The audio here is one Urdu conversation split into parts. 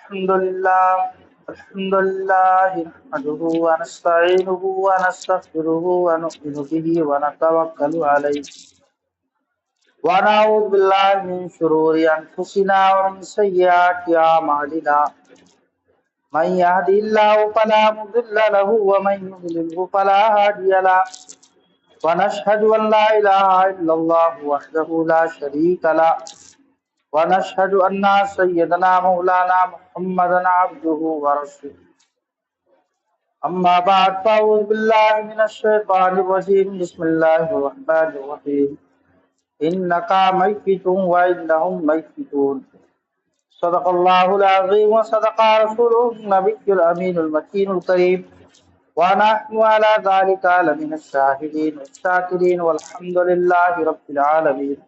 الحمد لله نحمده ونستعينه ونستغفره ونؤمن به ونتوكل عليه ونعوذ بالله من شرور أنفسنا ومن سيئات أعمالنا من يهده الله فلا مضل له ومن يضلل فلا هادي له ونشهد أن لا إله إلا الله وحده لا شريك له ونشهد أن سيدنا مولانا محمدا عبده ورسوله أما بعد فأعوذ بالله من الشيطان الرجيم بسم الله الرحمن الرحيم إنك ميت وإنهم ميتون صدق الله العظيم وصدق رسوله النبي الأمين المكين الكريم ونحن على ذلك لمن الشاهدين والشاكرين والحمد لله رب العالمين۔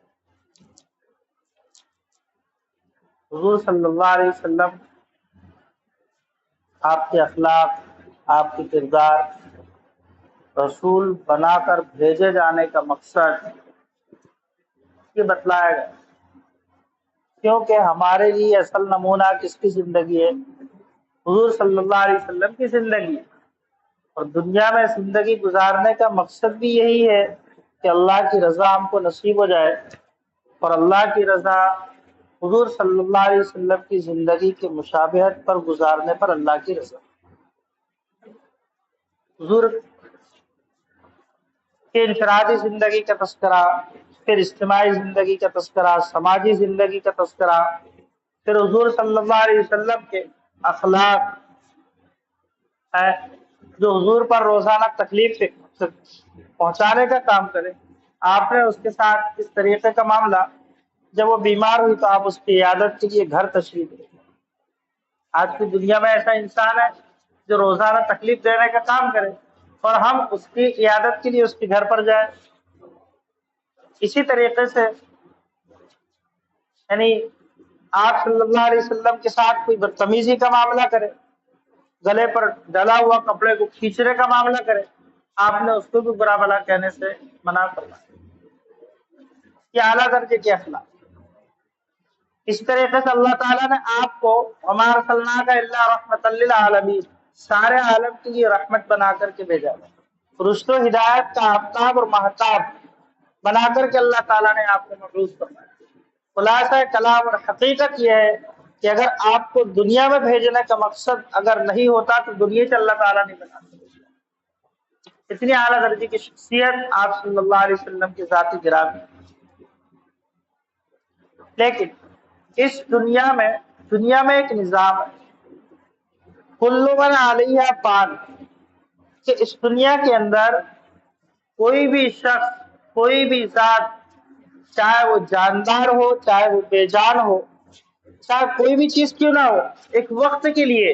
حضور صلی اللہ علیہ وسلم آپ کے اخلاق، آپ کے کردار، رسول بنا کر بھیجے جانے کا مقصد یہ بتلایا گیا، کیونکہ ہمارے لیے اصل نمونہ کس کی زندگی ہے؟ حضور صلی اللہ علیہ وسلم کی زندگی ہے، اور دنیا میں زندگی گزارنے کا مقصد بھی یہی ہے کہ اللہ کی رضا ہم کو نصیب ہو جائے، اور اللہ کی رضا حضور صلی اللہ علیہ وسلم کی زندگی کے مشابہت پر گزارنے پر اللہ کی رضا۔ حضور کے انفرادی زندگی کا تذکرہ، پھر اجتماعی زندگی کا تذکرہ، سماجی زندگی کا تذکرہ، پھر حضور صلی اللہ علیہ وسلم کے اخلاق ہے جو حضور پر روزانہ تکلیف پہنچانے کا کام کرے۔ آپ نے اس کے ساتھ اس طریقے کا معاملہ، جب وہ بیمار ہوئی تو آپ اس کی عیادت کے لیے گھر تشریف لے۔ آج کی دنیا میں ایسا انسان ہے جو روزانہ تکلیف دینے کا کام کرے اور ہم اس کی عیادت کے لیے اس کے گھر پر جائیں۔ اسی طریقے سے یعنی آپ صلی اللہ علیہ وسلم کے ساتھ کوئی بدتمیزی کا معاملہ کرے، گلے پر ڈلا ہوا کپڑے کو کھینچنے کا معاملہ کرے، آپ نے اس کو بھی برا بھلا کہنے سے منع کرنا۔ یہ اعلیٰ درجے کے اخلاق۔ اس طریقے سے اللہ تعالیٰ نے آپ کو وما ارسلناک الا رحمۃ للعالمین، سارے عالم کے لیے رحمت بنا کر کے بھیجا ہے، رشد و ہدایت کا آفتاب اور مہتاب بنا کر کے اللہ تعالیٰ نے آپ کو مبعوث فرمایا۔ خلاصہ کلام اور حقیقت یہ ہے کہ اگر آپ کو دنیا میں بھیجنے کا مقصد اگر نہیں ہوتا تو دنیا سے اللہ تعالیٰ نہیں بناتا۔ اتنی اعلیٰ درجے کی شخصیت آپ صلی اللہ علیہ وسلم کی ذاتی گرامی۔ لیکن اس دنیا میں ایک نظام ہے، کل من علیہ فان، کہ اس دنیا کے اندر کوئی بھی شخص، کوئی بھی ذات، چاہے وہ جاندار ہو، چاہے وہ بے جان ہو، چاہے کوئی بھی چیز کیوں نہ ہو، ایک وقت کے لیے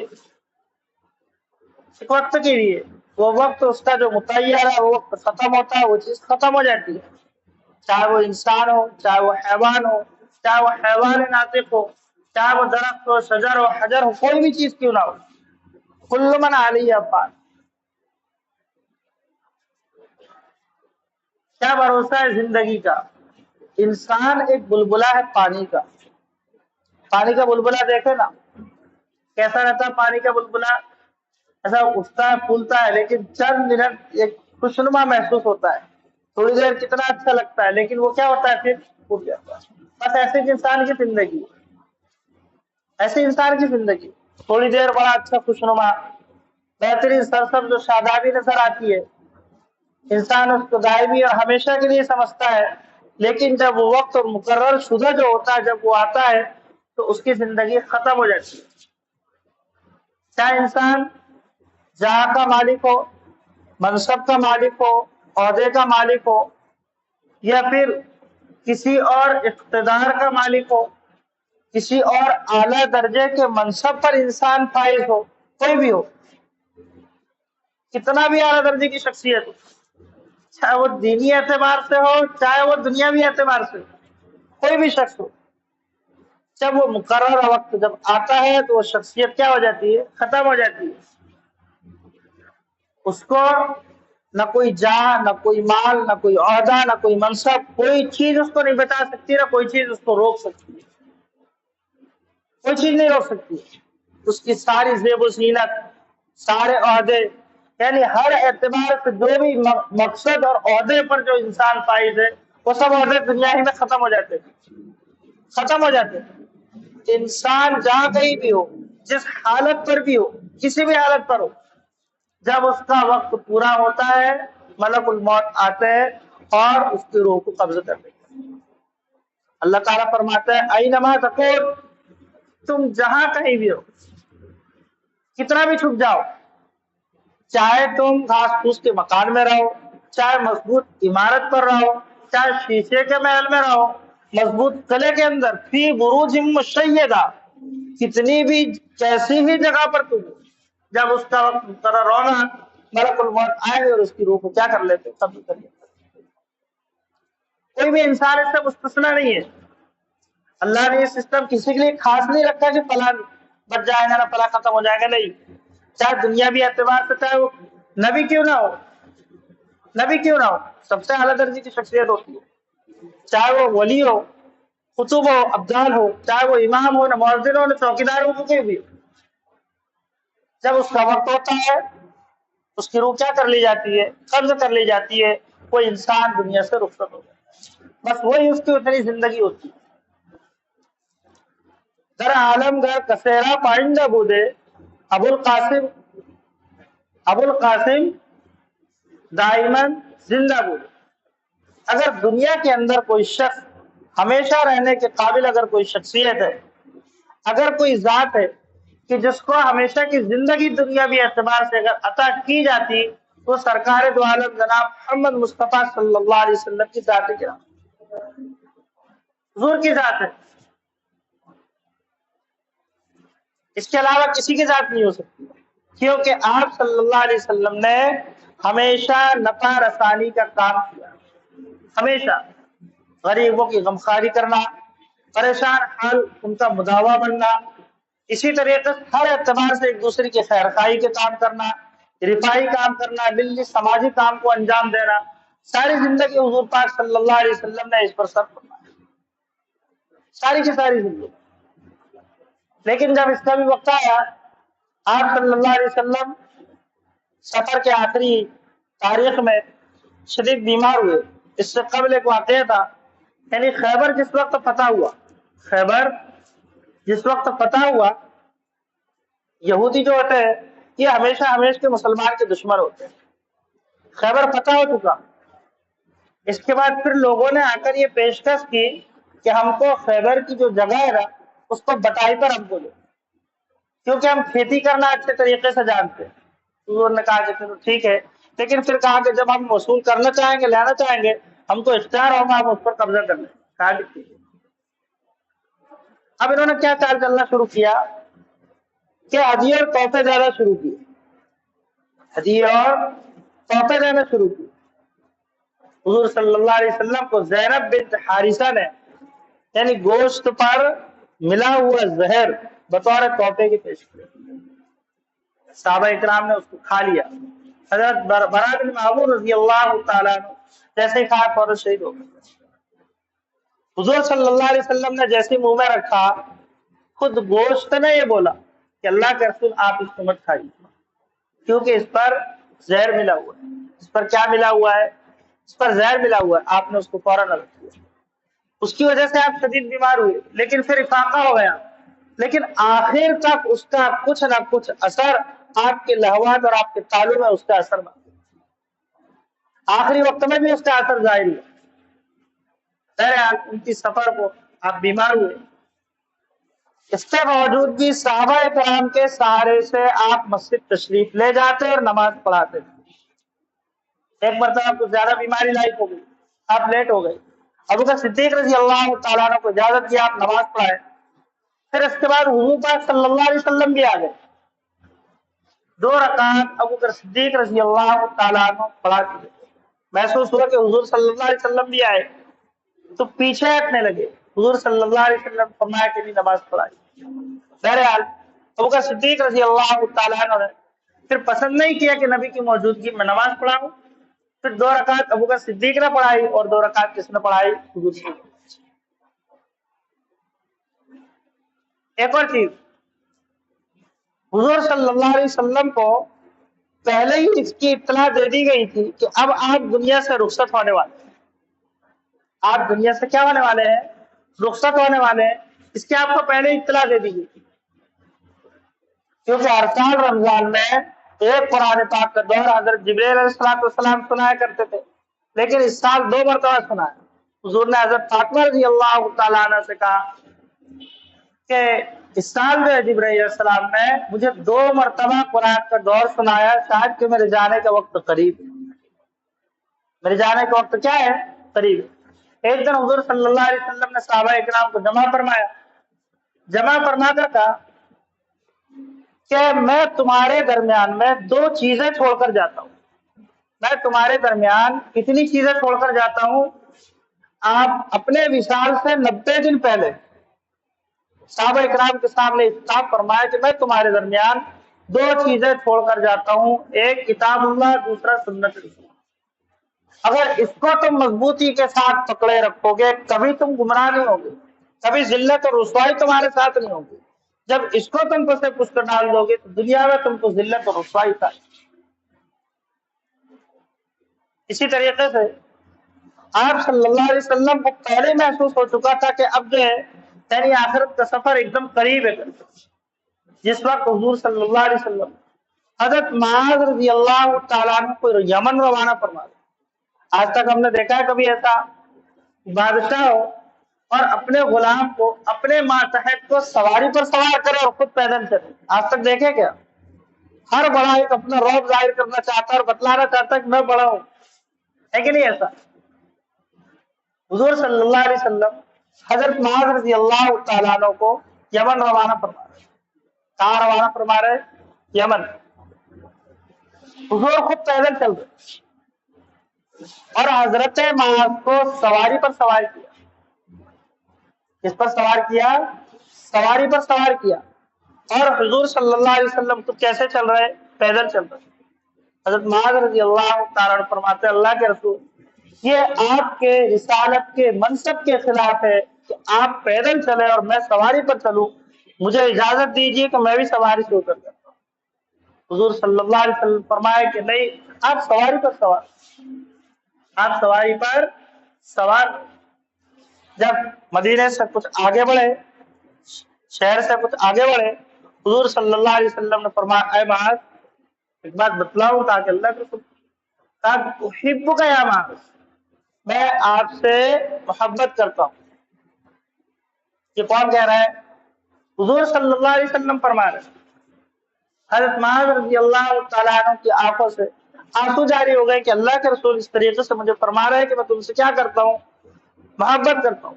وہ وقت اس کا جو متعین ہے وہ وقت ختم ہوتا ہے، وہ چیز ختم ہو جاتی ہے، چاہے وہ انسان ہو، چاہے وہ حیوان ہو، چاہے وہ حیوان ناطق ہو، چاہے وہ درخت ہو، شجر ہو، حجر ہو، کوئی بھی چیز کیوں نہ ہو، کل من علیہ فان۔ کیا بھروسہ ہے زندگی کا؟ انسان ایک بلبلہ ہے پانی کا بلبلہ دیکھے نا کیسا رہتا ہے پانی کا بلبلہ، ایسا اٹھتا ہے پھولتا ہے، لیکن چند منٹ ایک خوشنما محسوس ہوتا ہے، تھوڑی دیر کتنا اچھا لگتا ہے، لیکن وہ کیا ہوتا ہے پھر ٹوٹ جاتا ہے۔ بس ایسے انسان کی زندگی تھوڑی دیر بڑا اچھا خوشنما بہترین سرسبز و شادابی نظر آتی ہے، انسان اس کو دائمی اور ہمیشہ کے لیے سمجھتا ہے، لیکن جب وہ وقت اور مقرر شدہ جو ہوتا ہے جب وہ آتا ہے تو اس کی زندگی ختم ہو جاتی ہے۔ چاہے انسان جہاں کا مالک ہو، منصب کا مالک ہو، عہدے کا مالک ہو، یا پھر کسی اور اقتدار کا مالک ہو، کسی اور اعلیٰ درجے کے منصب پر انسان فائز ہو، کوئی بھی ہو، کتنا بھی اعلیٰ درجے کی شخصیت ہو، چاہے وہ دینی اعتبار سے ہو، چاہے وہ دنیاوی اعتبار سے ہو، کوئی بھی شخص ہو، جب وہ مقررہ وقت جب آتا ہے تو وہ شخصیت کیا ہو جاتی ہے؟ ختم ہو جاتی ہے۔ اس کو نہ کوئی جان، نہ کوئی مال، نہ کوئی عہدہ، نہ کوئی منصب، کوئی چیز اس کو نہیں بتا سکتی، نہ کوئی چیز اس کو روک سکتی ہے، کوئی چیز نہیں روک سکتی۔ اس کی ساری زیب و زینت، سارے عہدے، یعنی ہر اعتبار سے جو بھی مقصد اور عہدے پر جو انسان فائز ہے وہ سب عہدے دنیا ہی میں ختم ہو جاتے ختم ہو جاتے انسان جہاں کہیں بھی ہو، جس حالت پر بھی ہو، کسی بھی حالت پر ہو، جب اس کا وقت پورا ہوتا ہے ملک الموت آتے ہیں اور اس کی روح کو قبض کر لیتے ہیں۔ اللہ تعالیٰ فرماتا ہے اینما تکون، تم جہاں کہیں بھی ہو، کتنا بھی چھپ جاؤ، چاہے تم گھاس پھوس کے مکان میں رہو، چاہے مضبوط عمارت پر رہو، چاہے شیشے کے محل میں رہو، مضبوط قلعے کے اندر، فی بروج مشیدہ، کتنی بھی کیسی بھی جگہ پر تم ہو، جب اس کا وقت مقرر ہونا ملک الموت آئے اور اس کی روح کو کیا کر لیتے، قبض کر لیتے۔ کوئی بھی انسان اس سے مستثنا نہیں ہے۔ اللہ نے یہ سسٹم کسی کے لیے خاص نہیں رکھا کہ فلاں بچ جائے گا نہ فلاں ختم ہو جائے گا، نہیں۔ چاہے دنیاوی اعتبار سے چاہے وہ نبی کیوں نہ ہو، نبی کیوں نہ ہو، سب سے اعلیٰ درجے کی شخصیت ہوتی ہے، چاہے وہ ولی ہو، قطب ہو، ابدال ہو، چاہے وہ امام ہو، نہ مؤذن ہو، نہ چوکیدار ہو، کوئی بھی ہو، جب اس کا وقت ہوتا ہے اس کی روح کیا کر لی جاتی ہے، قبض کر لی جاتی ہے، کوئی انسان دنیا سے رخصت ہو جاتا ہے، بس وہی اس کی اتنی زندگی ہوتی ہے۔ در عالم گھر کسیرا پائندہ بودے، ابو القاسم دائمن زندہ بودے۔ اگر دنیا کے اندر کوئی شخص ہمیشہ رہنے کے قابل اگر کوئی شخصیت ہے، اگر کوئی ذات ہے کہ جس کو ہمیشہ کی زندگی دنیاوی اعتبار سے اگر عطا کی جاتی، وہ سرکار دو عالم جناب محمد مصطفیٰ صلی اللہ علیہ وسلم کی ذات کرام، حضور کی ذات ہے، اس کے علاوہ کسی کی ذات نہیں ہو سکتی، کیونکہ آپ صلی اللہ علیہ وسلم نے ہمیشہ نفع رسانی کا کام کیا، ہمیشہ غریبوں کی غمخواری کرنا، پریشان حال ان کا مداوا بننا، اسی طریقے سے ہر اعتبار سے ایک دوسرے کی خیر خواہی کے کام کرنا، رفائی کام کرنا، ملی سماجی کام کو انجام دینا، ساری زندگی حضور پاک صلی اللہ علیہ وسلم نے اس پر صرف فرمایا، ساری کی ساری زندگی۔ لیکن جب اس کا بھی وقت آیا، آپ صلی اللہ علیہ وسلم سفر کے آخری تاریخ میں شدید بیمار ہوئے۔ اس سے قبل ایک واقعہ تھا، یعنی خیبر جس وقت فتح ہوا، خیبر جس وقت فتح ہوا، یہودی جو ہوتے ہیں یہ ہمیشہ کے مسلمان کے دشمن ہوتے ہیں۔ خیبر فتح ہو چکا، اس کے بعد پھر لوگوں نے آ کر یہ پیشکش کی کہ ہم کو خیبر کی جو جگہ ہے نا اس کو بٹائی پر ہم کو دو، کیونکہ ہم کھیتی کرنا اچھے طریقے سے جانتے ہیں۔ انہوں نے کہا کہ چلو ٹھیک ہے، لیکن پھر کہا کہ جب ہم وصول کرنا چاہیں گے، لینا چاہیں گے، ہم کو اختیار ہوگا، ہم اس پر قبضہ کر لیں۔ کہا کہ ٹھیک ہے۔ اب انہوں نے کیا چال چلنا شروع کیا کہ ہدیے اور تحفے دینا شروع کیے، ہدیے اور تحفے دینا شروع کیے۔ حضور صلی اللہ علیہ وسلم کو زینب بنت حارثہ نے یعنی گوشت پر ملا ہوا زہر بطور تحفے کی پیش کیا، صحابہ اکرام نے اس کو کھا لیا۔ حضرت برا بن معمور رضی اللہ تعالیٰ عنہ جیسے ہی کھا فوراً شہید ہو گئے۔ حضور صلی اللہ علیہ وسلم نے جیسے منہ میں رکھا، خود گوشت نے یہ بولا کہ اللہ کے رسول آپ اس کو مت کھائیے، کیونکہ اس پر زہر ملا ہوا ہے۔ اس پر کیا ملا ہوا ہے؟ اس پر زہر ملا ہوا ہے۔ آپ نے اس کو فوراً رکھ دیا، اس کی وجہ سے آپ شدید بیمار ہوئے، لیکن پھر افاقہ ہو گیا، لیکن آخر تک اس کا کچھ نہ کچھ اثر آپ کے لہوات اور آپ کے تالوں میں اس کا اثر آخری وقت میں بھی اس کا اثر ظاہر ہوا۔ بہرحال ان کی سفر کو آپ بیمار ہوئے، اس کے باوجود بھی صحابہ کرام کے سہارے سے آپ مسجد تشریف لے جاتے اور نماز پڑھاتے تھے۔ ایک مرتبہ آپ کو زیادہ بیماری لاحق ہو گئی، آپ لیٹ ہو گئے، ابو بکر صدیق رضی اللہ تعالیٰ عنہ کو اجازت دی آپ نماز پڑھائے۔ پھر اس کے بعد حضور پاک صلی اللہ علیہ وسلم بھی آ گئے، 2 رکعات ابو بکر صدیق رضی اللہ تعالیٰ عنہ پڑھا دیے۔ محسوس ہوا کہ حضور صلی اللہ علیہ وسلم بھی آئے تو پیچھے ہٹنے لگے۔ حضور صلی اللہ علیہ وسلم فرمایا کہ نہیں نماز پڑھائی۔ بہرحال ابو بکر صدیق رضی اللہ تعالیٰ عنہ نے پھر پسند نہیں کیا کہ نبی کی موجودگی میں نماز پڑھاؤں، پھر 2 رکعت ابو بکر صدیق نے پڑھائی اور 2 رکعت کس نے پڑھائی؟ حضور صلی اللہ علیہ وسلم۔ ایک اور چیز، حضور صلی اللہ علیہ وسلم کو پہلے ہی اس کی اطلاع دے دی گئی تھی کہ اب آپ دنیا سے رخصت ہونے والے ہیں، آپ دنیا سے کیا ہونے والے ہیں؟ رخصت ہونے والے ہیں۔ اس کی آپ کو پہلے ہی اطلاع دے دی گئی تھی، کیونکہ ہر سال رمضان میں ایک قرآن پاک کا دور حضرت جبرائیل علیہ السلام سنایا کرتے تھے، لیکن اس سال 2 مرتبہ سنایا۔ حضور نے حضرت فاطمہ رضی اللہ تعالیٰ عنہ سے کہا کہ اس سال جو ہے جبرائیل علیہ السلام نے مجھے 2 مرتبہ قرآن کا دور سنایا، شاید کہ میرے جانے کا وقت قریب ہے، میرے جانے کا وقت کیا ہے؟ قریب ہے۔ ایک دن حضور صلی اللہ علیہ وسلم نے صحابہ اکرام کو جمع فرمایا، جمع فرما کر کہا کہ میں تمہارے درمیان میں 2 چیزیں چھوڑ کر جاتا ہوں، میں تمہارے درمیان کتنی چیزیں چھوڑ کر جاتا ہوں؟ آپ اپنے وصال سے 90 دن پہلے صحابہ اکرام کے سامنے افتتاح فرمایا کہ میں تمہارے درمیان 2 چیزیں چھوڑ کر جاتا ہوں، ایک کتاب اللہ، دوسرا سنت رسول۔ اگر اس کو تم مضبوطی کے ساتھ پکڑے رکھو گے کبھی تم گمراہ نہیں ہوگے، کبھی ذلت اور رسوائی تمہارے ساتھ نہیں ہوگی۔ جب اس کو تم پسے پس کر ڈال دو گے تو دنیا میں تم کو ذلت اور رسوائی کا۔ اسی طریقے سے آپ صلی اللہ علیہ وسلم کو پہلے محسوس ہو چکا تھا کہ اب جو ہے یعنی آخرت کا سفر ایک دم قریب ہے۔ جس وقت حضور صلی اللہ علیہ وسلم حضرت معاذ رضی اللہ تعالیٰ عنہ کو یمن روانہ فرما دیا۔ آج تک ہم نے دیکھا ہے کبھی ایسا بادشاہ ہو اور اپنے غلام کو، اپنے ماتحت کو سواری پر سوار کرے اور خود پیدل چلے؟ آج تک دیکھے کیا؟ ہر بڑا ایک اپنا رعب ظاہر کرنا چاہتا ہے اور بتلانا چاہتا ہے کہ میں بڑا ہوں، ہے کہ نہیں ایسا؟ حضور صلی اللہ علیہ وسلم حضرت معاذ رضی اللہ تعالیٰ عنہ کو یمن روانہ فرما رہے۔ کہاں روانہ فرما رہے؟ یمن۔ حضور خود پیدل چل رہے اور حضرت معاذ کو سواری پر سوار کیا۔ کس پر سوار کیا؟ سواری پر سوار کیا۔ اور حضور صلی اللہ علیہ وسلم تو کیسے چل رہے؟ پیدل چل رہے۔ حضرت معاذ رضی اللہ تعالیٰ عنہ فرماتے اللہ کے رسول، یہ آپ کے رسالت کے منصب کے خلاف ہے کہ آپ پیدل چلے اور میں سواری پر چلوں، مجھے اجازت دیجیے کہ میں بھی سواری سے اتر جاتا ہوں۔ حضور صلی اللہ علیہ وسلم فرمایا کہ نہیں، آپ سواری پر سوار، آپ سواری پر سوار۔ جب مدینے سے کچھ آگے بڑھے، شہر سے کچھ آگے بڑھے، حضور صلی اللہ علیہ وسلم نے فرمایا اے معاذ ایک بات بتلاؤں تاکہ اللہ کے رسول احبک یا معاذ، میں آپ سے محبت کرتا ہوں۔ یہ کون کہہ رہا ہے؟ حضور صلی اللہ علیہ وسلم فرما رہے ہیں۔ حضرت معاذ رضی اللہ تعالیٰ عنہ کی آنکھوں سے آنسو جاری ہو گئے کہ اللہ کے رسول اس طریقے سے مجھے فرما رہے ہیں کہ میں تم سے کیا کرتا ہوں؟ محبت کرتا ہوں۔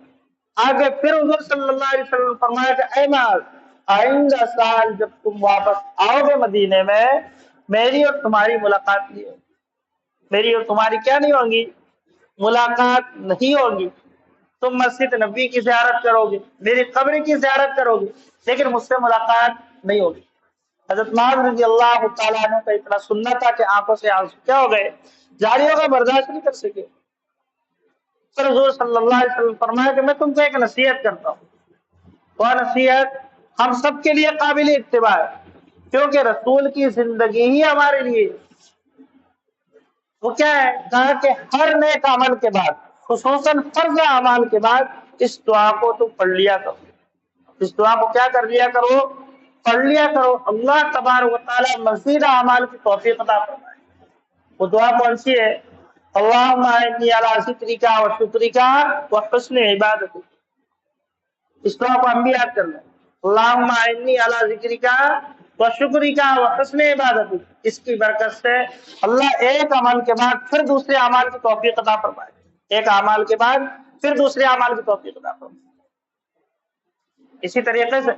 آگے پھر حضور صلی اللہ علیہ وسلم فرمایا کہ اے معاذ آئندہ سال جب تم واپس آؤ گے مدینے میں، میری اور تمہاری ملاقات نہیں ہوگی، میری اور تمہاری کیا نہیں ہوگی؟ ملاقات نہیں ہوگی۔ تم مسجد نبی کی زیارت کرو گے، میری قبر کی زیارت کرو گے، لیکن مجھ سے ملاقات نہیں ہوگی۔ حضرت معاذ رضی اللہ تعالیٰ عنہ کا اتنا سننا تھا کہ آنکھوں سے آنسو کیا ہو گئے، جاری ہو گئے، برداشت نہیں کر سکے۔ پھر حضور صلی اللہ علیہ وسلم فرمایا کہ میں تم کو ایک نصیحت کرتا ہوں۔ وہ نصیحت ہم سب کے لیے قابل اتباع ہے، کیونکہ رسول کی زندگی ہی ہمارے لیے۔ وہ کیا ہے؟ کہا کہ ہر نیک عمل کے بعد، خصوصاً فرض اعمال کے بعد، اس دعا کو تم پڑھ لیا کرو۔ اس دعا کو کیا کر لیا کرو؟ پڑھ لیا کرو۔ اللہ تبارک و تعالیٰ مزید اعمال کی توفیق عطا فرمائے۔ وہ دعا کون سی ہے؟ اللہم اعنی علی ذکرک و شکرک و حسن عبادتک۔ اس دعا کو ہم بھی یاد کر لیں۔ اللہم اعنی علی ذکرک و شکرک و حسن عبادتک۔ اس کی برکت سے اللہ ایک عمل کے بعد پھر دوسرے اعمال کی توفیق عطا فرمائے، ایک اعمال کے بعد پھر دوسرے اعمال کی توفیق عطا فرمائے۔ اسی طریقے سے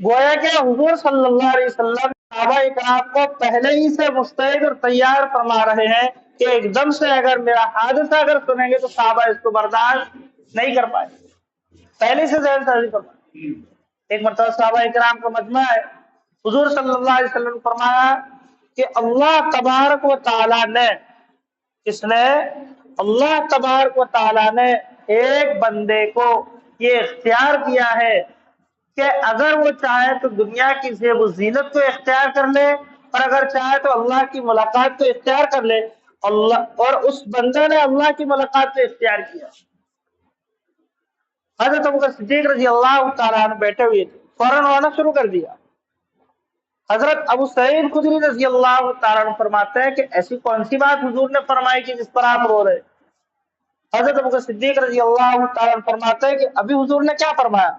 گویا کہ حضور صلی اللہ علیہ وسلم صحابہ اکرام کو پہلے ہی سے مستعد اور تیار فرما رہے ہیں کہ ایک دم سے اگر میرا حادثہ اگر سنیں گے تو صحابہ اس کو برداشت نہیں کر پائے، پہلے سے ذہن سازی فرمائے۔ ایک مرتبہ صحابہ اکرام کا مجمع ہے، حضور صلی اللہ علیہ وسلم نے فرمایا کہ اللہ تبارک و تعالیٰ نے، اس نے اللہ تبارک و تعالیٰ نے ایک بندے کو یہ اختیار دیا ہے کہ اگر وہ چاہے تو دنیا کی زیب و زینت کو اختیار کر لے، اور اگر چاہے تو اللہ کی ملاقات کو اختیار کر لے۔ اور اس بندے نے اللہ کی ملاقات کو اختیار کیا۔ حضرت ابوبکر صدیق رضی اللہ تعالیٰ عنہ بیٹھے ہوئے تھے، فوراً رونا شروع کر دیا۔ حضرت ابو سعید خدری رضی اللہ تعالیٰ عنہ فرماتے ہیں کہ ایسی کون سی بات حضور نے فرمائی کہ جس پر آپ رو رہے؟ حضرت ابوبکر صدیق رضی اللہ تعالیٰ عنہ فرماتے ہیں کہ ابھی حضور نے کیا فرمایا؟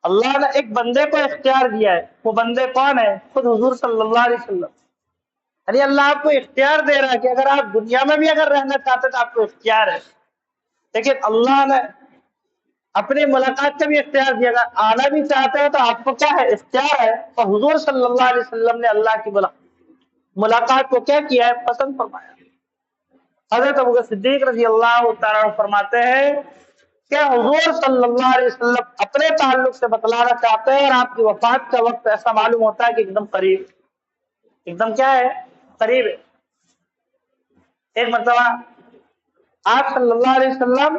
اللہ نے ایک بندے کو اختیار دیا ہے، وہ بندے کون ہے؟ خود حضور صلی اللہ علیہ وسلم۔ یعنی اللہ آپ کو اختیار دے رہا ہے کہ اگر آپ دنیا میں بھی اگر رہنا چاہتے تو آپ کو اختیار ہے، لیکن اللہ نے اپنی ملاقات کا بھی اختیار دیا۔ اگر آنا بھی چاہتے ہیں تو آپ کو کیا ہے؟ اختیار ہے۔ اور حضور صلی اللہ علیہ وسلم نے اللہ کی ملاقات کو کیا کیا ہے؟ پسند فرمایا۔ حضرت ابوبکر صدیق رضی اللہ تعالیٰ عنہ فرماتے ہیں کہ حضور صلی اللہ علیہ وسلم اپنے تعلق سے بتلانا چاہتے ہیں، اور آپ کی وفات کا وقت ایسا معلوم ہوتا ہے کہ ایک دم قریب، ایک دم کیا ہے؟ قریب ہے۔ ایک مرتبہ آپ صلی اللہ علیہ وسلم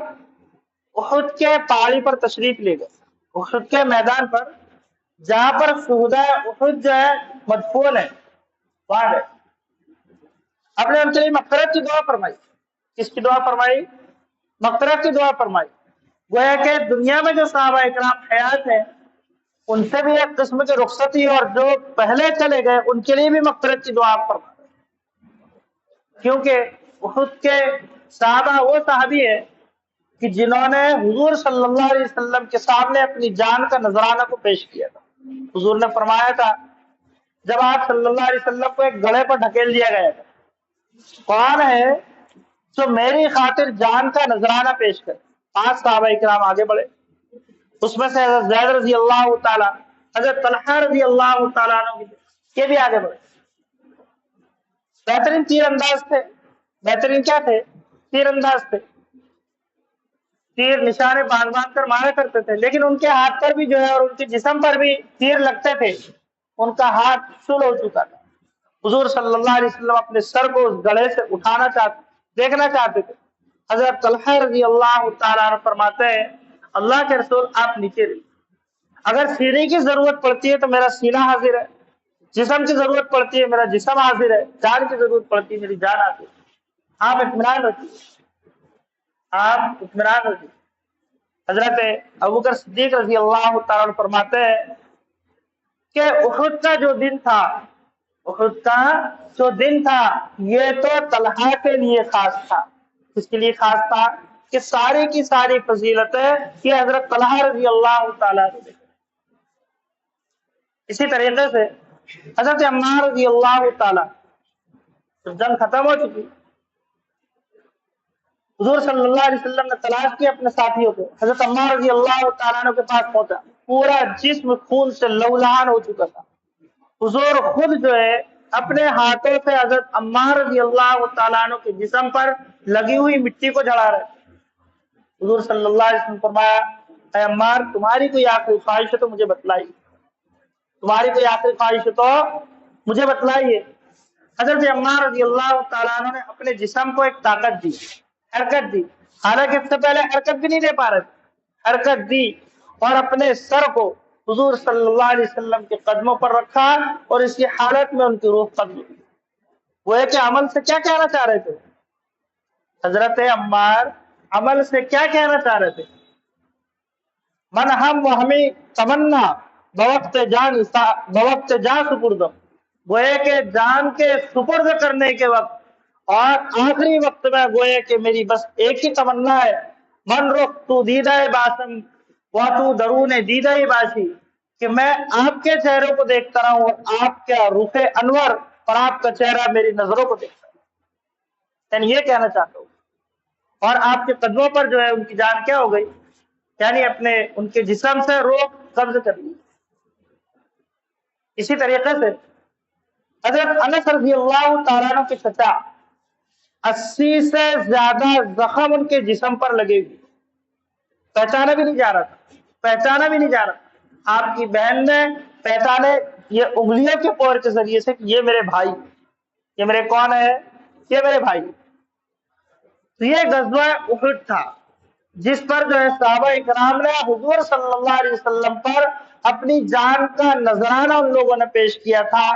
احد کے پہاڑی پر تشریف لے گئے، احد کے میدان پر، جہاں پر شہداء احد جو ہے مدفون ہے، وہاں گئے۔ آپ نے ان کے لیے مغفرت کی دعا فرمائی۔ کس کی دعا فرمائی؟ مغفرت کی دعا فرمائی۔ گویا کہ دنیا میں جو صحابہ اکرام حیات ہیں ان سے بھی ایک قسم کی رخصتی، اور جو پہلے چلے گئے ان کے لیے بھی مغفرت کی دعا فرمائی، کیونکہ احد کے صحابہ وہ صحابی ہے کہ جنہوں نے حضور صلی اللہ علیہ وسلم کے سامنے اپنی جان کا نذرانہ کو پیش کیا تھا۔ حضور نے فرمایا تھا جب آپ صلی اللہ علیہ وسلم کو ایک گڑھے پر ڈھکیل دیا گیا تھا، کون ہے جو میری خاطر جان کا نذرانہ پیش کرے؟ 5 صحابہ کرام آگے بڑھے، اس میں سے حضرت زید رضی اللہ تعالیٰ، حضرت طلحہ رضی اللہ تعالیٰ عنہ یہ بھی آگے بڑھے۔ بہترین تیر انداز تھے، بہترین کیا تھے؟ تیر انداز تھے، تیر نشانے باندھ باندھ کر مارا کرتے تھے، لیکن ان کے ہاتھ پر بھی جو ہے اور ان کے جسم پر بھی تیر لگتے تھے، ان کا ہاتھ شل ہو چکا تھا۔ حضور صلی اللہ علیہ وسلم اپنے سر کو اس گڑھے سے اٹھانا چاہتے، دیکھنا چاہتے تھے۔ حضرت طلحہ رضی اللہ تعالیٰ عنہ فرماتے ہیں اللہ کے رسول آپ نیچے رہیے، اگر سینے کی ضرورت پڑتی ہے تو میرا سینہ حاضر ہے، جسم کی ضرورت پڑتی ہے میرا جسم حاضر ہے، جان کی ضرورت پڑتی ہے میری جان حاضر ہے، آپ اطمینان رکھیے، آپ اطمینان رکھیے۔ حضرت ابوبکر صدیق رضی اللہ تعالیٰ عنہ فرماتے ہیں کہ احد کا جو دن تھا، احد کا جو دن تھا یہ تو طلحہ کے لیے خاص تھا۔ اس کے لیے خاص تھا کہ ساری کی ساری فضیلتیں یہ حضرت طلحہ رضی اللہ تعالیٰ عنہ۔ اسی طریقے سے حضرت عمار رضی اللہ تعالیٰ، جب جنگ ختم ہو چکی، حضور صلی اللہ علیہ وسلم نے تلاش کیا اپنے ساتھیوں کو، حضرت عمار رضی اللہ تعالیٰ عنہ کے پاس پہنچا، پورا جسم خون سے لہولہان ہو چکا تھا۔ حضور خود جو ہے اپنے ہاتھوں سے حضرت عمار رضی اللہ تعالیٰ عنہ کے جسم پر لگی ہوئی مٹی کو جھڑا رہے۔ حضور صلی اللہ علیہ وسلم فرمایا اے عمار تمہاری کوئی آخری خواہش ہے تو مجھے بتلائیے، تمہاری کوئی آخری خواہش ہے تو مجھے بتلائیے۔ حضرت عمار رضی اللہ تعالیٰ عنہ نے اپنے جسم کو ایک طاقت دی، حرکت دی، حالانکہ اس سے پہلے حرکت بھی نہیں دے پا رہے تھے، حرکت دی اور اپنے سر کو حضور صلی اللہ علیہ وسلم کے قدموں پر رکھا، اور اسی حالت میں ان کی روح قبض ہوئی۔ وہ ایک عمل سے کیا کہنا چاہ رہے تھے؟ حضرت عمار عمل سے کیا کہنا چاہ رہے تھے؟ من ہم و ہمیں تمنا بوقت جان سپردم، گوئے کہ جان کے سپرد کرنے کے وقت اور آخری وقت میں گوئے کہ میری بس ایک ہی تمنا ہے، من رخ تو دیدہ باسم واتو درون دیدہ باسی، کہ میں آپ کے چہروں کو دیکھتا رہا ہوں اور آپ کا رخ انور اور آپ کا چہرہ میری نظروں کو دیکھتا رہا، یعنی یہ کہنا چاہتا ہوں۔ اور آپ کے قدموں پر جو ہے ان کی جان کیا ہو گئی، یعنی اپنے ان کے جسم سے روح قبض کر لی۔ اسی طریقے سے حضرت انس رضی اللہ تعالیٰ عنہ کے چچا 80 سے زیادہ زخم ان کے جسم پر لگے ہوئے، پہچانا بھی نہیں جا رہا تھا، پہچانا بھی نہیں جا رہا تھا۔ آپ کی بہن نے پہچانے یہ انگلیوں کے پور کے ذریعے سے کہ یہ میرے بھائی، یہ میرے کون ہے؟ یہ میرے بھائی۔ تو یہ غزوہ احد تھا جس پر جو ہے صحابہ اکرام نے حضور صلی اللہ علیہ وسلم پر اپنی جان کا نذرانہ ان لوگوں نے پیش کیا تھا۔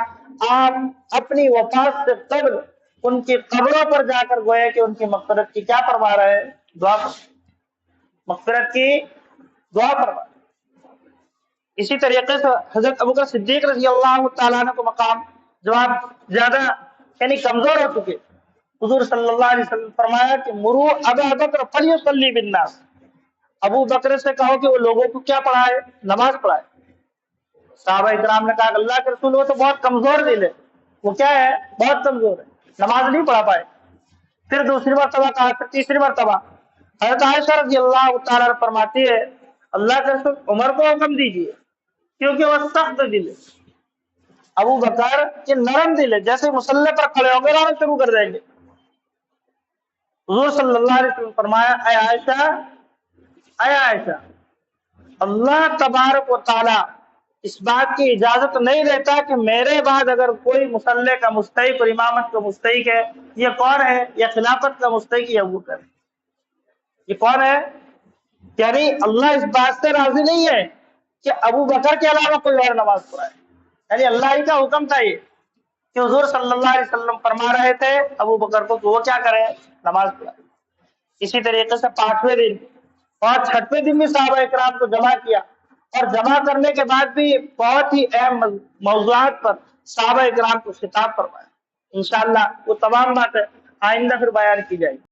آپ اپنی وفات سے قبل ان کی قبروں پر جا کر گویا کہ ان کی مغفرت کی کیا فرما رہے ہیں؟ دعا مغفرت کی دعا فرما۔ اسی طریقے سے حضرت ابوبکر صدیق رضی اللہ تعالیٰ عنہ کو مقام، جب آپ زیادہ یعنی کمزور ہو چکے، حضور صلی اللہ علیہ وسلم فرمایا کہ مرو ابا بکر فلیصلی بالناس، ابو بکر سے کہو کہ وہ لوگوں کو کیا پڑھائے؟ نماز پڑھائے۔ صحابہ اکرام نے کہا کہ اللہ کے رسول وہ تو بہت کمزور دل ہے، وہ کیا ہے؟ بہت کمزور ہے، نماز نہیں پڑھا پائے۔ پھر دوسری مرتبہ کہا، پھر تیسری مرتبہ حضرت عائشہ رضی اللہ تعالیٰ عنہ فرماتی ہے اللہ کے رسول عمر کو حکم دیجیے کیونکہ وہ سخت دل ہے، ابو بکر یہ نرم دل ہے، جیسے مسلح پر کھڑے ہوں گے رونا شروع کر دیں گے۔ حضور صلی اللہ علیہ وسلم فرمایا اے عائشہ، اللہ تبارک و تعالی اس بات کی اجازت نہیں دیتا کہ میرے بعد اگر کوئی مسلح کا مستحق اور امامت کا مستحق ہے، یہ کون ہے؟ یہ خلافت کا مستحق ہے ابو بکر۔ یہ کون ہے؟ یعنی اللہ اس بات سے راضی نہیں ہے کہ ابو بکر کے علاوہ کوئی اور نماز پڑھائے، یعنی اللہ ہی کا حکم تھا یہ کہ حضور صلی اللہ علیہ وسلم فرما رہے تھے ابو بکر کو کہ وہ کیا کرے؟ نماز پڑھائے۔ اسی طریقے سے 5ویں دن اور 6ویں دن بھی صحابہ اکرام کو جمع کیا، اور جمع کرنے کے بعد بھی بہت ہی اہم موضوعات پر صحابہ اکرام کو خطاب فرمایا۔ انشاءاللہ وہ تمام باتیں آئندہ پھر بیان کی جائے گی۔